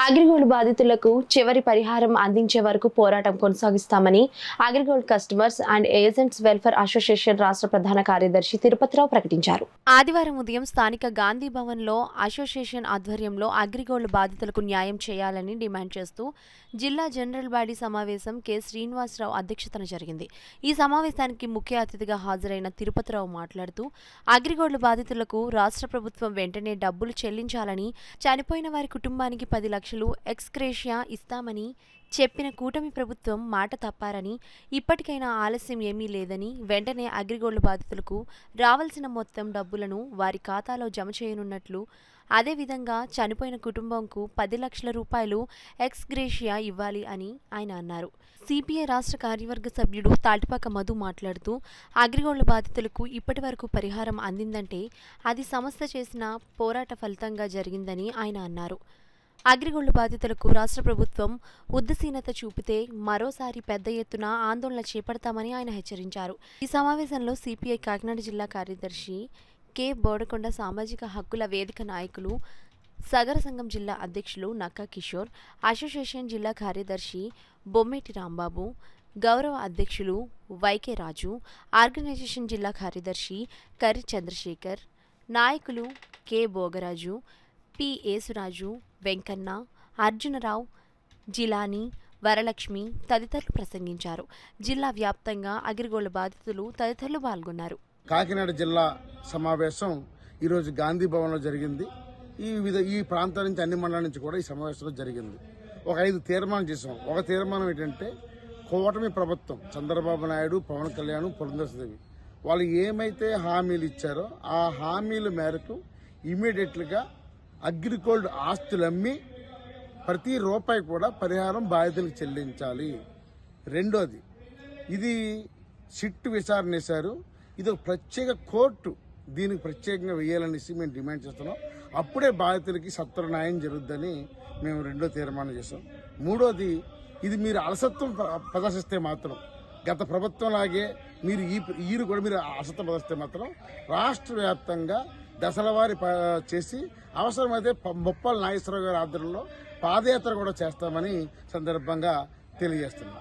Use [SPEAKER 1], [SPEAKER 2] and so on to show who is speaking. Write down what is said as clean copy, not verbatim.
[SPEAKER 1] అగ్రిగోల్డ్ బాధితులకు చివరి పరిహారం అందించే వరకు పోరాటం కొనసాగిస్తామని AgriGold customers and agents welfare association రాష్ట్ర ప్రధాన కార్యదర్శి తిరుపతిరావు ప్రకటించారు. ఆదివారం ఉదయం స్థానిక గాంధీ భవన్లో అసోసియేషన్ ఆధ్వర్యంలో అగ్రిగోల్డ్ బాధితులకు న్యాయం చేయాలని డిమాండ్ చేస్తూ జిల్లా జనరల్ బాడీ సమావేశం కె శ్రీనివాసరావు అధ్యక్షతన జరిగింది. ఈ సమావేశానికి ముఖ్య అతిథిగా హాజరైన తిరుపతిరావు మాట్లాడుతూ అగ్రిగోల్డ్ బాధితులకు రాష్ట్ర ప్రభుత్వం వెంటనే డబ్బులు చెల్లించాలని, చనిపోయిన వారి కుటుంబానికి 10 లక్షలు ఎక్స్గ్రేషియా ఇస్తామని చెప్పిన కూటమి ప్రభుత్వం మాట తప్పారని, ఇప్పటికైనా ఆలస్యం ఏమీ లేదని, వెంటనే అగ్రిగోల్డ్ బాధితులకు రావాల్సిన మొత్తం డబ్బులను వారి ఖాతాలో జమ చేయనున్నట్లు, అదేవిధంగా చనిపోయిన కుటుంబంకు 10 లక్షల రూపాయలు ఎక్స్గ్రేషియా ఇవ్వాలి అని ఆయన అన్నారు. సిపిఐ రాష్ట్ర కార్యవర్గ సభ్యుడు తాటిపాక మధు మాట్లాడుతూ అగ్రిగోల్డ్ బాధితులకు ఇప్పటి వరకు పరిహారం అందిందంటే అది సంస్థ చేసిన పోరాట ఫలితంగా జరిగిందని ఆయన అన్నారు. అగ్రిగోల్డ్ బాధితులకు రాష్ట్ర ప్రభుత్వం ఉదాసీనత చూపితే మరోసారి పెద్ద ఎత్తున ఆందోళన చేపడతామని ఆయన హెచ్చరించారు. ఈ సమావేశంలో సిపిఐ కాకినాడ జిల్లా కార్యదర్శి కె బోడకొండ, సామాజిక హక్కుల వేదిక నాయకులు, సగర సంఘం జిల్లా అధ్యక్షులు నక్కా కిషోర్, అసోసియేషన్ జిల్లా కార్యదర్శి బొమ్మేటి రాంబాబు, గౌరవ అధ్యక్షులు వైకే రాజు, ఆర్గనైజేషన్ జిల్లా కార్యదర్శి కర్రి చంద్రశేఖర్, నాయకులు కె భోగరాజు, పి యేసురాజు, వెంకన్న, అర్జునరావు, జిలానీ, వరలక్ష్మి తదితరులు ప్రసంగించారు. జిల్లా వ్యాప్తంగా అగ్రిగోల్డ్ బాధితులు తదితరులు పాల్గొన్నారు.
[SPEAKER 2] కాకినాడ జిల్లా సమావేశం ఈరోజు గాంధీ భవన్లో జరిగింది. ఈ ప్రాంతం నుంచి అన్ని మండలాల నుంచి కూడా ఈ సమావేశంలో జరిగింది. ఒక 5 తీర్మానం చేసాం. ఒక తీర్మానం ఏంటంటే, కూటమి ప్రభుత్వం చంద్రబాబు నాయుడు, పవన్ కళ్యాణ్, పురంధేశ్వరి వాళ్ళు ఏమైతే హామీలు ఇచ్చారో ఆ హామీల మేరకు ఇమీడియట్గా అగ్రిగోల్డ్ ఆస్తులు అమ్మి ప్రతి రూపాయి కూడా పరిహారం బాధితులకు చెల్లించాలి. రెండోది, ఇది సిట్ విచారణ చేశారు. ఇది ఒక ప్రత్యేక కోర్టు దీనికి ప్రత్యేకంగా వేయాలనేసి మేము డిమాండ్ చేస్తున్నాం. అప్పుడే బాధితులకి సత్వర న్యాయం జరుగుద్దని మేము రెండో తీర్మానం చేసాం. మూడోది, ఇది మీరు అలసత్వం ప్రదర్శిస్తే మాత్రం, గత ప్రభుత్వం లాగే మీరు కూడా మీరు అలసత్వం ప్రదర్శిస్తే మాత్రం రాష్ట్ర వ్యాప్తంగా దశలవారీ చేసి అవసరమైతే ముప్పాల నాగేశ్వరరావు గారి ఆధ్వర్యంలో పాదయాత్ర కూడా చేస్తామని సందర్భంగా తెలియజేస్తున్నాం.